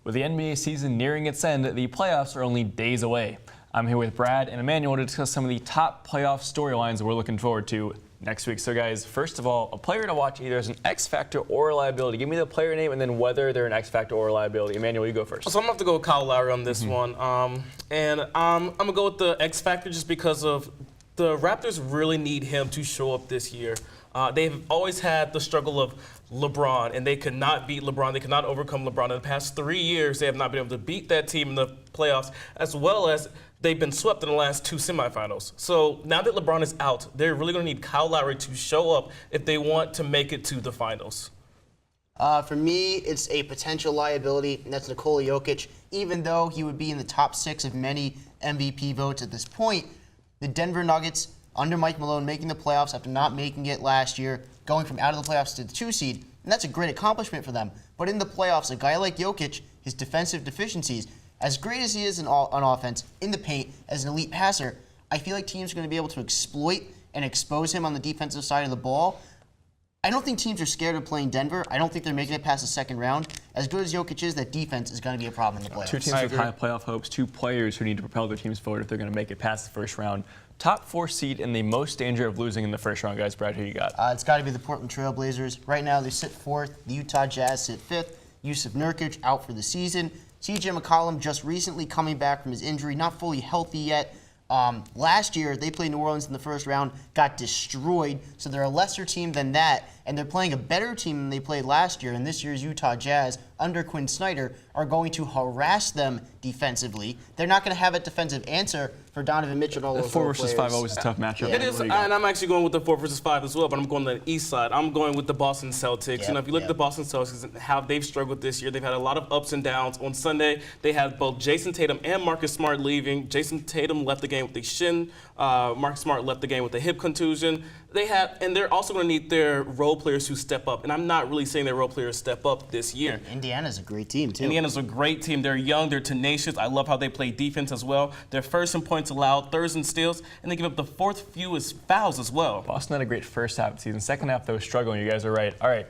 With the NBA season nearing its end, the playoffs are only days away. I'm here with Brad and Emmanuel to discuss some of the top playoff storylines that we're looking forward to next week. So guys, first of all, a player to watch either as an X factor or a liability. Give me the player name and then whether they're an X factor or a liability. Emmanuel, you go first. So I'm going to have to go with Kyle Lowry on this one. And I'm going to go with the X factor just because of the Raptors really need him to show up this year. They've always had the struggle of LeBron, and they could not beat LeBron. They could not overcome LeBron. In the past 3 years, they have not been able to beat that team in the playoffs, as well as they've been swept in the last 2 semifinals. So now that LeBron is out, they're really going to need Kyle Lowry to show up if they want to make it to the finals. For me, it's a potential liability, and that's Nikola Jokic. Even though he would be in the top 6 of many MVP votes at this point, the Denver Nuggets, under Mike Malone, making the playoffs after not making it last year, going from out of the playoffs to the 2 seed, and that's a great accomplishment for them. But in the playoffs, a guy like Jokic, his defensive deficiencies, as great as he is on offense, in the paint, as an elite passer, I feel like teams are going to be able to exploit and expose him on the defensive side of the ball. I don't think teams are scared of playing Denver. I don't think they're making it past the second round. As good as Jokic is, that defense is going to be a problem in the playoffs. 2 teams with high playoff hopes, 2 players who need to propel their teams forward if they're going to make it past the first round. Top 4 seed in the most danger of losing in the first round, guys. Brad, who you got? It's got to be the Portland Trail Blazers. Right now, they sit 4th. The Utah Jazz sit 5th. Yusuf Nurkic out for the season. CJ McCollum just recently coming back from his injury, not fully healthy yet. Last year, they played New Orleans in the first round, got destroyed. So they're a lesser team than that, and they're playing a better team than they played last year. And this year's Utah Jazz, under Quinn Snyder, are going to harass them defensively. They're not going to have a defensive answer for Donovan Mitchell and all those 4 role versus players. 5 always a tough matchup. It is, and I'm actually going with the 4 versus 5 as well, but I'm going to the East side. I'm going with the Boston Celtics. Yep, You know, if you look at the Boston Celtics and how they've struggled this year, they've had a lot of ups and downs. On Sunday, they had both Jason Tatum and Marcus Smart leaving. Jason Tatum left the game with the shin. Marcus Smart left the game with a hip contusion. And they're also going to need their role players who step up. And I'm not really saying their role players step up this year. Indiana's a great team, too. Indiana's a great team. They're young. They're tenacious. I love how they play defense as well. They're first in points allowed, third in steals, and they give up the 4th fewest fouls as well. Boston had a great first half of the season. Second half, they were struggling. You guys are right. All right.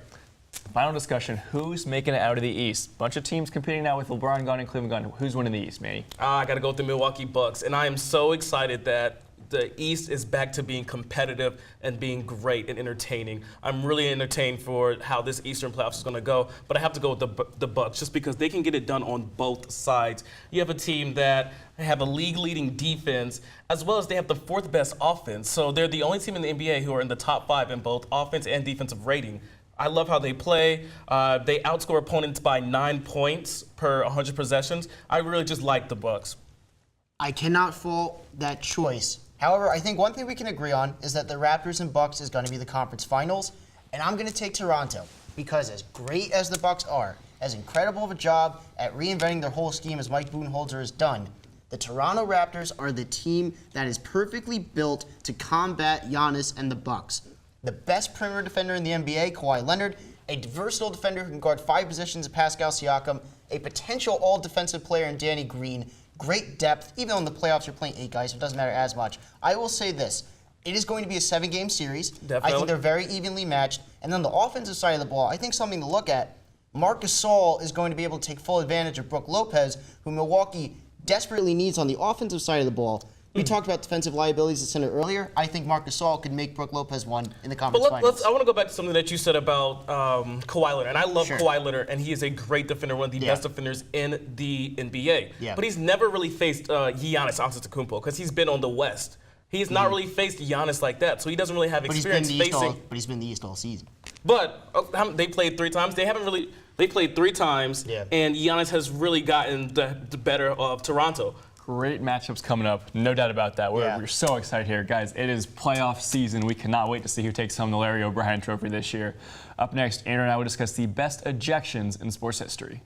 Final discussion. Who's making it out of the East? Bunch of teams competing now with LeBron gone and Cleveland gone. Who's winning the East, Manny? I got to go with the Milwaukee Bucks. And I am so excited that the East is back to being competitive and being great and entertaining. I'm really entertained for how this Eastern playoffs is going to go, but I have to go with the Bucks just because they can get it done on both sides. You have a team that have a league-leading defense, as well as they have the 4th best offense. So they're the only team in the NBA who are in the top 5 in both offense and defensive rating. I love how they play. They outscore opponents by 9 points per 100 possessions. I really just like the Bucks. I cannot fault that choice. However, I think one thing we can agree on is that the Raptors and Bucks is going to be the conference finals, and I'm going to take Toronto because as great as the Bucks are, as incredible of a job at reinventing their whole scheme as Mike Budenholzer has done, the Toronto Raptors are the team that is perfectly built to combat Giannis and the Bucks. The best perimeter defender in the NBA, Kawhi Leonard, a versatile defender who can guard 5 positions of Pascal Siakam, a potential all-defensive player in Danny Green, great depth, even though in the playoffs you're playing 8 guys, so it doesn't matter as much. I will say this. It is going to be a 7-game series. Definitely. I think they're very evenly matched. And then the offensive side of the ball, I think something to look at, Marc Gasol is going to be able to take full advantage of Brook Lopez, who Milwaukee desperately needs on the offensive side of the ball. We talked about defensive liabilities at center earlier. I think Marc Gasol could make Brook Lopez one in the conference finals. I want to go back to something that you said about Kawhi Leonard. And I love Kawhi Leonard, and he is a great defender, one of the best defenders in the NBA. Yeah. But he's never really faced Giannis Antetokounmpo because he's been on the West. He's not really faced Giannis like that, so he doesn't really have experience facing. But he's been in the East all season. But they played 3 times. They played 3 times, and Giannis has really gotten the better of Toronto. Great matchups coming up, no doubt about that. We're so excited here. Guys, it is playoff season. We cannot wait to see who takes home the Larry O'Brien Trophy this year. Up next, Andrew and I will discuss the best ejections in sports history.